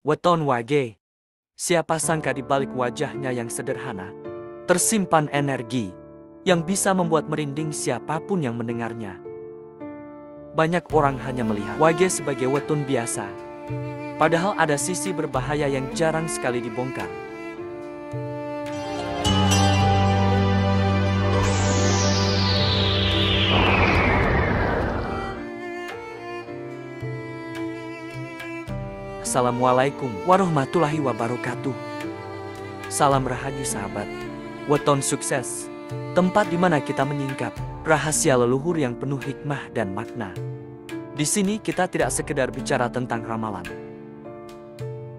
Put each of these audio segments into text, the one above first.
Weton Wage. Siapa sangka di balik wajahnya yang sederhana, tersimpan energi yang bisa membuat merinding siapapun yang mendengarnya. Banyak orang hanya melihat Wage sebagai weton biasa, padahal ada sisi berbahaya yang jarang sekali dibongkar. Assalamualaikum warahmatullahi wabarakatuh. Salam rahayu sahabat. Weton Sukses, tempat di mana kita menyingkap rahasia leluhur yang penuh hikmah dan makna. Di sini kita tidak sekedar bicara tentang ramalan,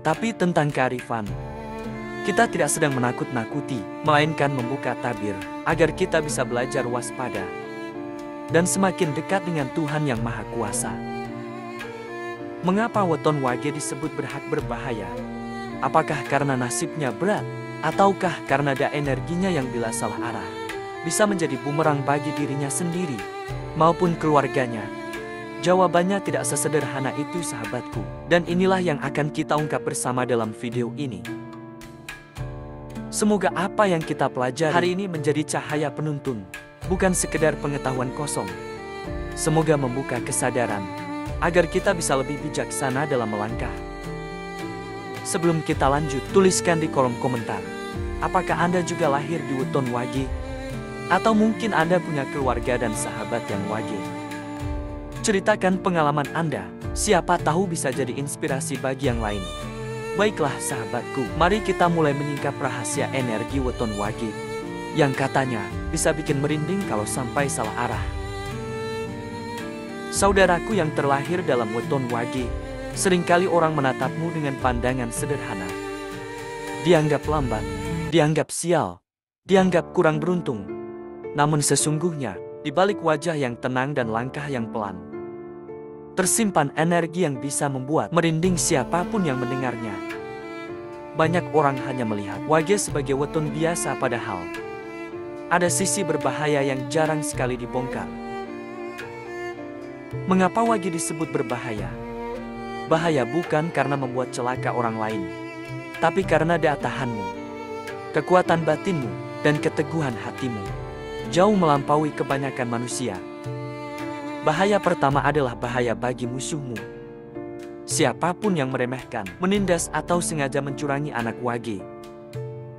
tapi tentang kearifan. Kita tidak sedang menakut-nakuti, melainkan membuka tabir agar kita bisa belajar waspada dan semakin dekat dengan Tuhan yang Maha Kuasa. Mengapa weton Wage disebut berhak berbahaya? Apakah karena nasibnya berat? Ataukah karena ada energinya yang bila salah arah bisa menjadi bumerang bagi dirinya sendiri maupun keluarganya? Jawabannya tidak sesederhana itu sahabatku. Dan inilah yang akan kita ungkap bersama dalam video ini. Semoga apa yang kita pelajari hari ini menjadi cahaya penuntun, bukan sekedar pengetahuan kosong. Semoga membuka kesadaran agar kita bisa lebih bijaksana dalam melangkah. Sebelum kita lanjut, tuliskan di kolom komentar, apakah Anda juga lahir di weton Wage? Atau mungkin Anda punya keluarga dan sahabat yang Wage? Ceritakan pengalaman Anda, siapa tahu bisa jadi inspirasi bagi yang lain. Baiklah sahabatku, mari kita mulai menyingkap rahasia energi weton Wage, yang katanya bisa bikin merinding kalau sampai salah arah. Saudaraku yang terlahir dalam weton Wage, seringkali orang menatapmu dengan pandangan sederhana. Dianggap lambat, dianggap sial, dianggap kurang beruntung. Namun sesungguhnya, di balik wajah yang tenang dan langkah yang pelan, tersimpan energi yang bisa membuat merinding siapapun yang mendengarnya. Banyak orang hanya melihat Wage sebagai weton biasa, padahal ada sisi berbahaya yang jarang sekali dibongkar. Mengapa Wage disebut berbahaya? Bahaya bukan karena membuat celaka orang lain, tapi karena daya tahanmu, kekuatan batinmu, dan keteguhan hatimu jauh melampaui kebanyakan manusia. Bahaya pertama adalah bahaya bagi musuhmu. Siapapun yang meremehkan, menindas, atau sengaja mencurangi anak Wage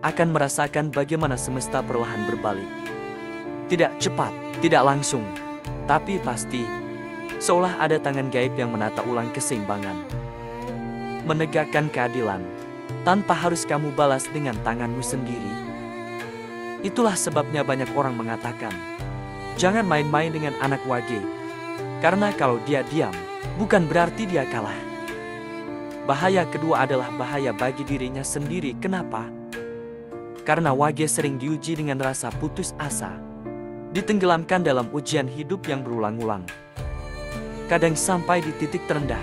akan merasakan bagaimana semesta perlahan berbalik. Tidak cepat, tidak langsung, tapi pasti. Seolah ada tangan gaib yang menata ulang keseimbangan, menegakkan keadilan, tanpa harus kamu balas dengan tanganmu sendiri. Itulah sebabnya banyak orang mengatakan, jangan main-main dengan anak Wage, karena kalau dia diam, bukan berarti dia kalah. Bahaya kedua adalah bahaya bagi dirinya sendiri. Kenapa? Karena Wage sering diuji dengan rasa putus asa, ditenggelamkan dalam ujian hidup yang berulang-ulang. Kadang sampai di titik terendah.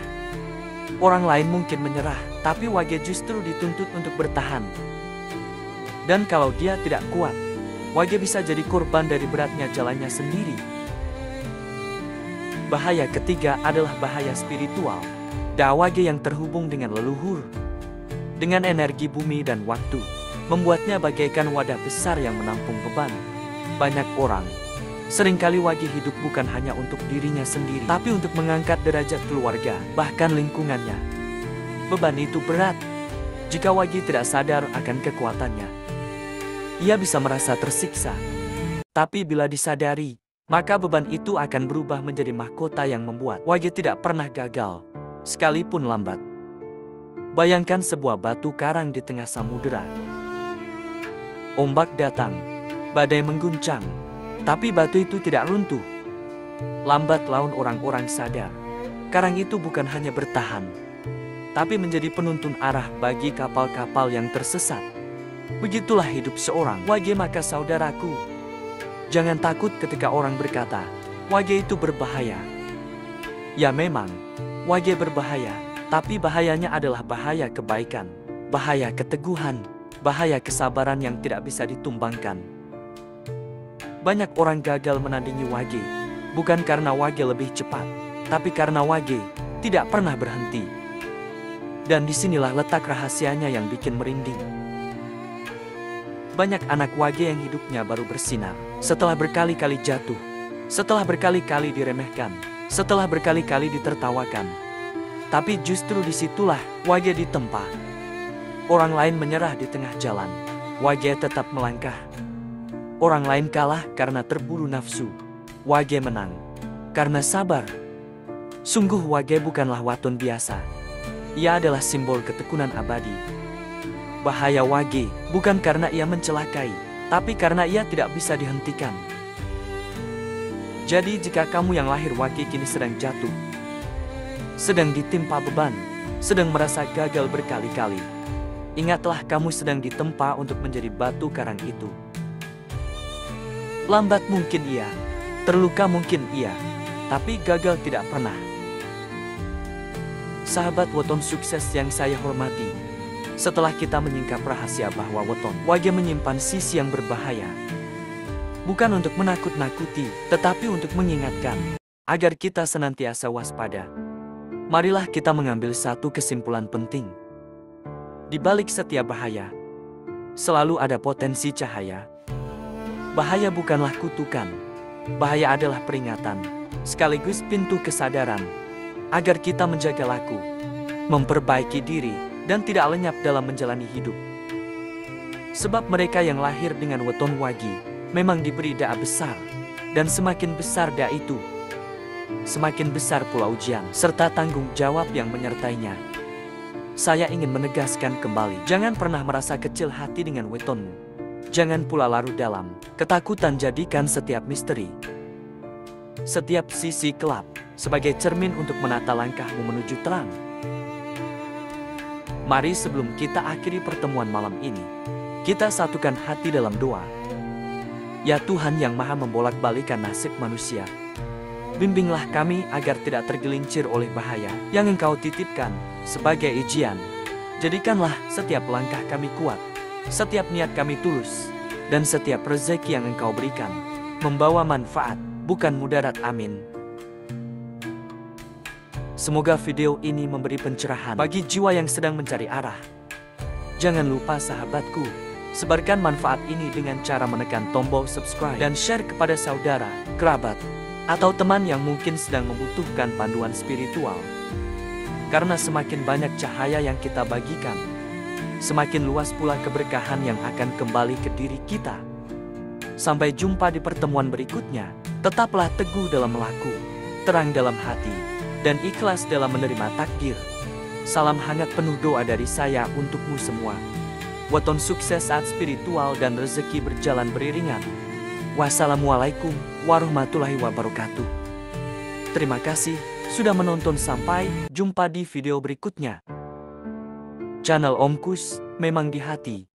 Orang lain mungkin menyerah, tapi Wage justru dituntut untuk bertahan. Dan kalau dia tidak kuat, Wage bisa jadi korban dari beratnya jalannya sendiri. Bahaya ketiga adalah bahaya spiritual. Da Wage yang terhubung dengan leluhur, dengan energi bumi dan waktu, membuatnya bagaikan wadah besar yang menampung beban. Banyak orang seringkali Wage hidup bukan hanya untuk dirinya sendiri, tapi untuk mengangkat derajat keluarga, bahkan lingkungannya. Beban itu berat. Jika Wage tidak sadar akan kekuatannya, ia bisa merasa tersiksa. Tapi bila disadari, maka beban itu akan berubah menjadi mahkota yang membuat Wage tidak pernah gagal, sekalipun lambat. Bayangkan sebuah batu karang di tengah samudera. Ombak datang, badai mengguncang, tapi batu itu tidak runtuh. Lambat laun orang-orang sadar, karang itu bukan hanya bertahan, tapi menjadi penuntun arah bagi kapal-kapal yang tersesat. Begitulah hidup seorang Wage. Maka saudaraku, jangan takut ketika orang berkata, Wage itu berbahaya. Ya memang, Wage berbahaya, tapi bahayanya adalah bahaya kebaikan, bahaya keteguhan, bahaya kesabaran yang tidak bisa ditumbangkan. Banyak orang gagal menandingi Wage, bukan karena Wage lebih cepat, tapi karena Wage tidak pernah berhenti. Dan disinilah letak rahasianya yang bikin merinding. Banyak anak wage yang hidupnya baru bersinar setelah berkali-kali jatuh, setelah berkali-kali diremehkan, setelah berkali-kali ditertawakan. Tapi justru disitulah wage ditempa. Orang lain menyerah di tengah jalan, wage tetap melangkah. Orang lain kalah karena terburu nafsu, wage menang karena sabar. Sungguh wage bukanlah waton biasa. Ia adalah simbol ketekunan abadi. Bahaya wage bukan karena ia mencelakai, tapi karena ia tidak bisa dihentikan. Jadi jika kamu yang lahir wage kini sedang jatuh, sedang ditimpa beban, sedang merasa gagal berkali-kali, ingatlah kamu sedang ditempa untuk menjadi batu karang itu. Lambat mungkin iya, terluka mungkin iya, tapi gagal tidak pernah. Sahabat weton sukses yang saya hormati, setelah kita menyingkap rahasia bahwa weton wage menyimpan sisi yang berbahaya, bukan untuk menakut-nakuti, tetapi untuk mengingatkan agar kita senantiasa waspada. Marilah kita mengambil satu kesimpulan penting. Di balik setiap bahaya, selalu ada potensi cahaya. Bahaya bukanlah kutukan, bahaya adalah peringatan, sekaligus pintu kesadaran, agar kita menjaga laku, memperbaiki diri, dan tidak lenyap dalam menjalani hidup. Sebab mereka yang lahir dengan weton wage memang diberi da'a besar, dan semakin besar da'a itu, semakin besar pula ujian, serta tanggung jawab yang menyertainya. Saya ingin menegaskan kembali, jangan pernah merasa kecil hati dengan wetonmu. Jangan pula larut dalam ketakutan. Jadikan setiap misteri, setiap sisi gelap, sebagai cermin untuk menata langkahmu menuju terang. Mari sebelum kita akhiri pertemuan malam ini, kita satukan hati dalam doa. Ya Tuhan yang maha membolak-balikan nasib manusia, bimbinglah kami agar tidak tergelincir oleh bahaya yang Engkau titipkan sebagai ujian. Jadikanlah setiap langkah kami kuat, setiap niat kami tulus, dan setiap rezeki yang Engkau berikan membawa manfaat, bukan mudarat. Amin. Semoga video ini memberi pencerahan bagi jiwa yang sedang mencari arah. Jangan lupa sahabatku, sebarkan manfaat ini dengan cara menekan tombol subscribe dan share kepada saudara, kerabat, atau teman yang mungkin sedang membutuhkan panduan spiritual. Karena semakin banyak cahaya yang kita bagikan, semakin luas pula keberkahan yang akan kembali ke diri kita. Sampai jumpa di pertemuan berikutnya. Tetaplah teguh dalam melaku, terang dalam hati, dan ikhlas dalam menerima takdir. Salam hangat penuh doa dari saya untukmu semua. Weton sukses saat spiritual dan rezeki berjalan beriringan. Wassalamualaikum warahmatullahi wabarakatuh. Terima kasih sudah menonton, sampai jumpa di video berikutnya. Channel Om Kus memang di hati.